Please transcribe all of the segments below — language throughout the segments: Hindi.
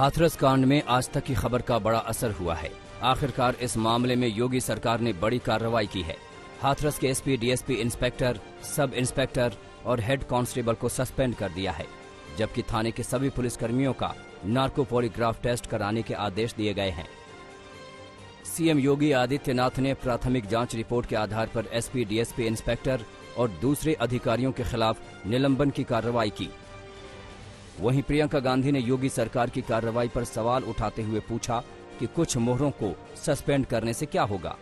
हाथरस कांड में आज तक की खबर का बड़ा असर हुआ है। आखिरकार इस मामले में योगी सरकार ने बड़ी कार्रवाई की है। हाथरस के SP, DSP, inspector, sub inspector और हेड कांस्टेबल को सस्पेंड कर दिया है, जबकि थाने के सभी पुलिसकर्मियों का नार्को पॉलीग्राफ टेस्ट कराने के आदेश दिए गए हैं। सीएम योगी आदित्यनाथ ने प्राथमिक जांच रिपोर्ट के आधार पर एसपी, डीएसपी, इंस्पेक्टर और दूसरे अधिकारियों के खिलाफ निलंबन की कार्रवाई की। वहीं प्रियंका गांधी ने योगी सरकार की कार्रवाई पर सवाल उठाते हुए पूछा कि कुछ मोहरों को सस्पेंड करने से क्या होगा।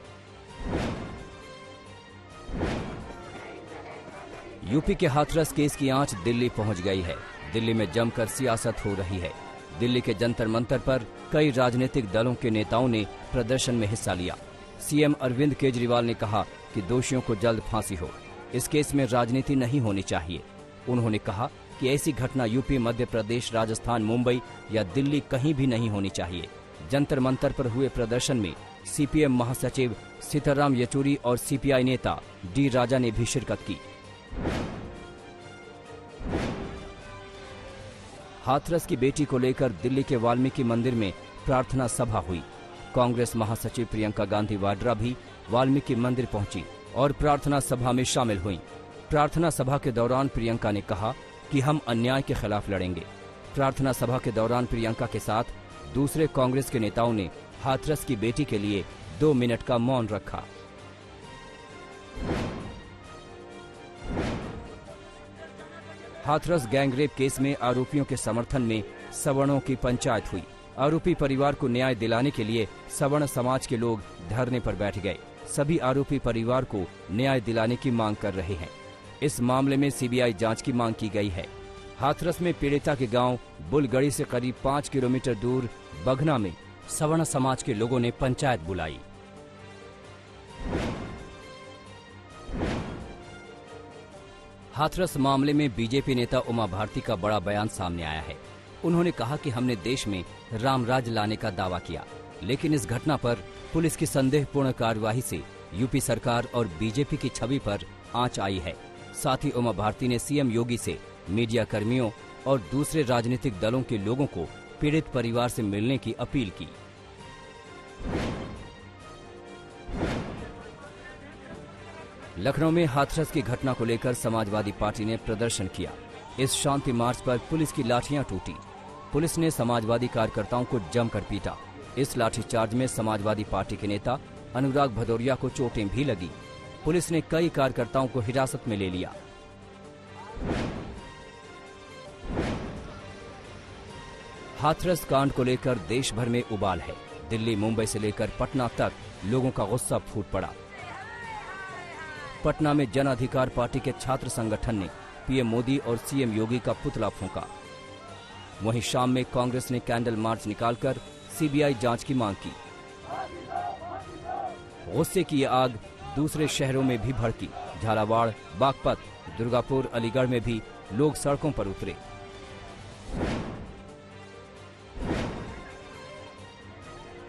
यूपी के हाथरस केस की आंच दिल्ली पहुंच गई है। दिल्ली में जमकर सियासत हो रही है। दिल्ली के जंतर मंतर पर कई राजनीतिक दलों के नेताओं ने प्रदर्शन में हिस्सा लिया। सीएम अरविंद केजरीवाल ने कहा कि दोषियों को जल्द फांसी हो। इस केस में राजनीति नहीं होनी चाहिए। उन्होंने कहा कि ऐसी घटना यूपी, मध्य प्रदेश, राजस्थान, मुंबई या दिल्ली कहीं भी नहीं होनी चाहिए। जंतर मंतर पर हुए प्रदर्शन में सीपीएम महासचिव सीताराम येचुरी और सीपीआई नेता डी राजा ने भी शिरकत की। हाथरस की बेटी को लेकर दिल्ली के वाल्मीकि मंदिर में प्रार्थना सभा हुई। कांग्रेस महासचिव प्रियंका गांधी वाड्रा भी वाल्मीकि मंदिर पहुंची और प्रार्थना सभा में शामिल हुई। प्रार्थना सभा के दौरान प्रियंका ने कहा कि हम अन्याय के खिलाफ लड़ेंगे। प्रार्थना सभा के दौरान प्रियंका के साथ दूसरे कांग्रेस के नेताओं ने हाथरस की बेटी के लिए 2 मिनट का मौन रखा। हाथरस गैंगरेप केस में आरोपियों के समर्थन में सवर्णों की पंचायत हुई। आरोपी परिवार को न्याय दिलाने के लिए सवर्ण समाज के लोग धरने पर बैठ गए। सभी आरोपी परिवार को न्याय दिलाने की मांग कर रहे हैं। इस मामले में सीबीआई जांच की मांग की गई है। हाथरस में पीड़िता के गांव बुलगड़ी से करीब 5 किलोमीटर दूर बघना में सवर्ण समाज के लोगों ने पंचायत बुलाई। हाथरस मामले में बीजेपी नेता उमा भारती का बड़ा बयान सामने आया है। उन्होंने कहा कि हमने देश में रामराज लाने का दावा किया, लेकिन इस घटना पर पुलिस की संदेहपूर्ण कार्यवाही से यूपी सरकार और बीजेपी की छवि पर आंच आई है। साथ ही उमा भारती ने सीएम योगी से मीडिया कर्मियों और दूसरे राजनीतिक दलों के लोगों को पीड़ित परिवार से मिलने की अपील की। लखनऊ में हाथरस की घटना को लेकर समाजवादी पार्टी ने प्रदर्शन किया। इस शांति मार्च पर पुलिस की लाठियां टूटी। पुलिस ने समाजवादी कार्यकर्ताओं को जमकर पीटा। इस लाठीचार्ज में समाजवादी पार्टी के नेता अनुराग भदौरिया को चोटें भी लगी। पुलिस ने कई कार्यकर्ताओं को हिरासत में ले लिया। हाथरस कांड को लेकर देश भर में उबाल है। दिल्ली, मुंबई से लेकर पटना तक लोगों का गुस्सा फूट पड़ा। पटना में जन अधिकार पार्टी के छात्र संगठन ने पीएम मोदी और सीएम योगी का पुतला फूंका। वहीं शाम में कांग्रेस ने कैंडल मार्च निकालकर सीबीआई जांच की मांग की। गुस्से की ये आग दूसरे शहरों में भी भड़की। झालावाड़, बागपत, दुर्गापुर, अलीगढ़ में भी लोग सड़कों पर उतरे।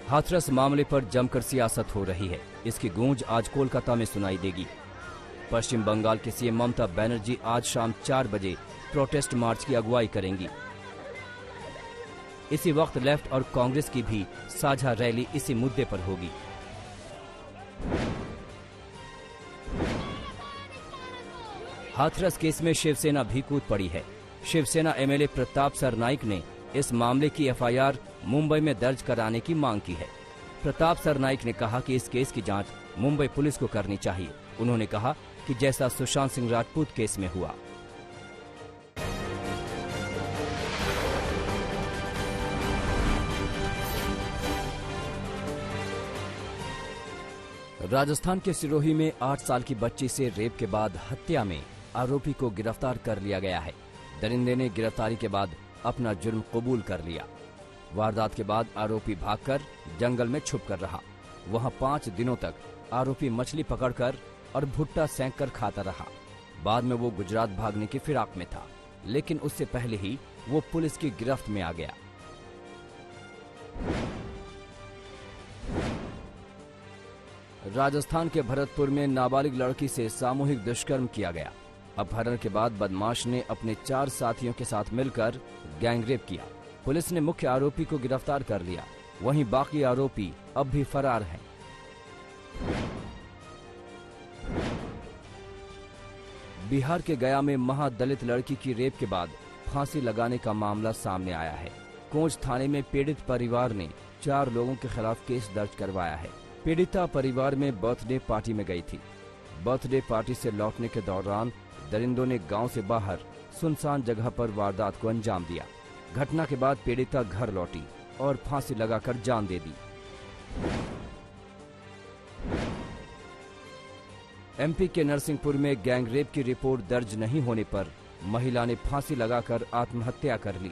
हाथरस मामले पर जमकर सियासत हो रही है। इसकी गूंज आज कोलकाता में सुनाई देगी। पश्चिम बंगाल के सीएम ममता बनर्जी आज शाम 4 बजे प्रोटेस्ट मार्च की अगुवाई करेंगी। इसी वक्त लेफ्ट और कांग्रेस की भी साझा रैली इसी मुद्दे पर होगी। हाथरस केस में शिवसेना भी कूद पड़ी है। शिवसेना एमएलए प्रताप सरनाइक ने इस मामले की एफआईआर मुंबई में दर्ज कराने की मांग की है। प्रताप सरनाइक ने कहा कि इस केस की जांच मुंबई पुलिस को करनी चाहिए। उन्होंने कहा कि जैसा सुशांत सिंह राजपूत केस में हुआ। राजस्थान के सिरोही में 8 साल की बच्ची से रेप के बाद हत्या में आरोपी को गिरफ्तार कर लिया गया है। दरिंदे ने गिरफ्तारी के बाद अपना जुर्म कबूल कर लिया। वारदात के बाद आरोपी भागकर जंगल में छुप कर रहा। वहां 5 दिनों तक आरोपी मछली पकड़कर और भुट्टा सेंक कर खाता रहा। बाद में वो गुजरात भागने की फिराक में था, लेकिन उससे पहले ही वो पुलिस की गिरफ्त में आ गया। राजस्थान के भरतपुर में नाबालिग लड़की से सामूहिक दुष्कर्म किया गया। अपहरण के बाद बदमाश ने अपने 4 साथियों के साथ मिलकर गैंगरेप किया। पुलिस ने मुख्य आरोपी को गिरफ्तार कर लिया, वहीं बाकी आरोपी अब भी फरार हैं। बिहार के गया में महादलित लड़की की रेप के बाद फांसी लगाने का मामला सामने आया है। कोंच थाने में पीड़ित परिवार ने 4 लोगों के खिलाफ केस दर्ज करवाया है। पीड़िता परिवार में बर्थडे पार्टी में गई थी। बर्थडे पार्टी से लौटने के दौरान दरिंदों ने गांव से बाहर सुनसान जगह पर वारदात को अंजाम दिया। घटना के बाद पीड़िता घर लौटी और फांसी लगाकर जान दे दी। एमपी के नरसिंहपुर में गैंगरेप की रिपोर्ट दर्ज नहीं होने पर महिला ने फांसी लगाकर आत्महत्या कर ली।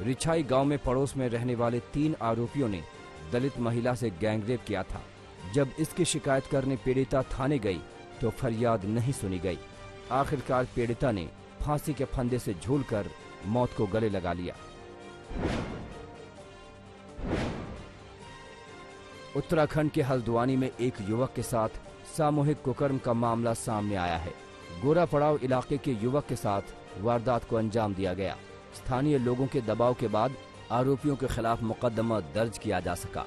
रिछाई गांव में पड़ोस में रहने वाले 3 आरोपियों ने दलित महिला से गैंगरेप किया था। जब इसकी शिकायत करने पीड़िता थाने गई तो फरियाद नहीं सुनी गई। आखिरकार पीड़िता ने फांसी के फंदे से झूलकर मौत को गले लगा लिया। उत्तराखंड के हल्द्वानी में एक युवक के साथ सामूहिक कुकर्म का मामला सामने आया है। गोरा पड़ाव इलाके के युवक के साथ वारदात को अंजाम दिया गया। स्थानीय लोगों के दबाव के बाद आरोपियों के खिलाफ मुकदमा दर्ज किया जा सका।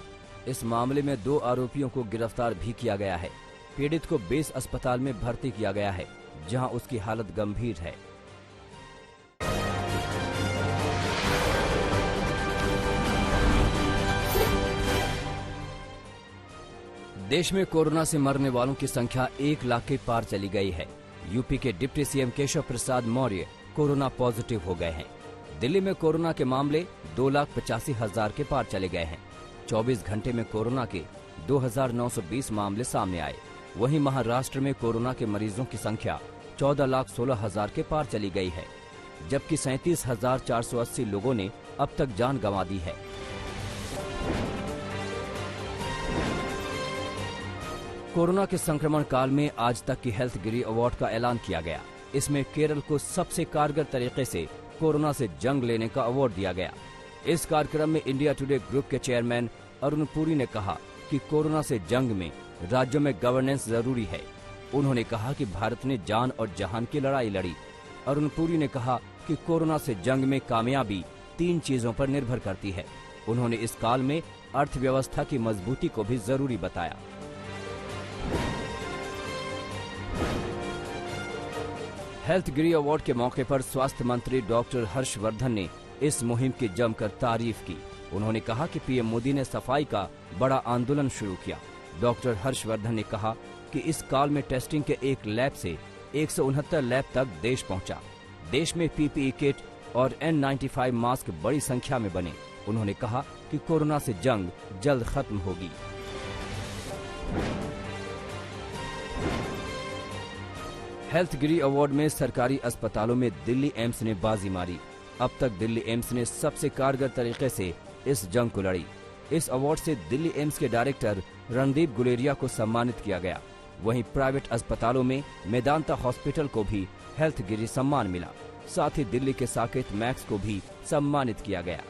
इस मामले में 2 आरोपियों को गिरफ्तार भी किया गया है। पीड़ित को बेस अस्पताल में भर्ती किया गया है, जहां उसकी हालत गंभीर है। देश में कोरोना से मरने वालों की संख्या 1 लाख के पार चली गई है। यूपी के deputy CM Keshav Prasad Maurya corona positive हो गए हैं। दिल्ली में कोरोना के मामले 2,85,000 के पार चले गए हैं। 24 घंटे में कोरोना के 2,920 मामले सामने आए। वहीं महाराष्ट्र में कोरोना के मरीजों की संख्या 14,16,000 के पार चली गई है, जबकि 37,480 लोगों ने अब तक जान गंवा दी है। कोरोना के संक्रमण काल में आज तक की हेल्थ गिरी अवार्ड का ऐलान किया गया। इसमें केरल को सबसे कारगर तरीके से कोरोना से जंग लेने का अवार्ड दिया गया। इस कार्यक्रम में इंडिया टुडे ग्रुप के चेयरमैन अरुण पुरी ने कहा कि कोरोना से जंग में राज्यों में गवर्नेंस जरूरी है। उन्होंने कहा कि भारत ने जान और जहान की लड़ाई लड़ी। अरुण पुरी ने कहा कि कोरोना से जंग में कामयाबी 3 चीजों पर निर्भर करती है। उन्होंने इस काल में अर्थव्यवस्था की मजबूती को भी जरूरी बताया। हेल्थ गिरी अवार्ड के मौके पर स्वास्थ्य मंत्री डॉक्टर हर्षवर्धन ने इस मुहिम की जमकर तारीफ की। उन्होंने कहा कि पीएम मोदी ने सफाई का बड़ा आंदोलन शुरू किया। डॉक्टर हर्षवर्धन ने कहा कि इस काल में टेस्टिंग के एक लैब से 169 लैब तक देश पहुंचा। देश में पीपीई किट और N95 मास्क बड़ी संख्या में बने। उन्होंने कहा कि कोरोना से जंग जल्द खत्म होगी। हेल्थ गिरी अवार्ड में सरकारी अस्पतालों में दिल्ली एम्स ने बाजी मारी। अब तक दिल्ली एम्स ने सबसे कारगर तरीके से इस जंग को लड़ी। इस अवार्ड से दिल्ली एम्स के डायरेक्टर रणदीप गुलेरिया को सम्मानित किया गया। वहीं प्राइवेट अस्पतालों में मेदांता हॉस्पिटल को भी हेल्थ गिरी सम्मान मिला। साथ ही दिल्ली के साकेत मैक्स को भी सम्मानित किया गया।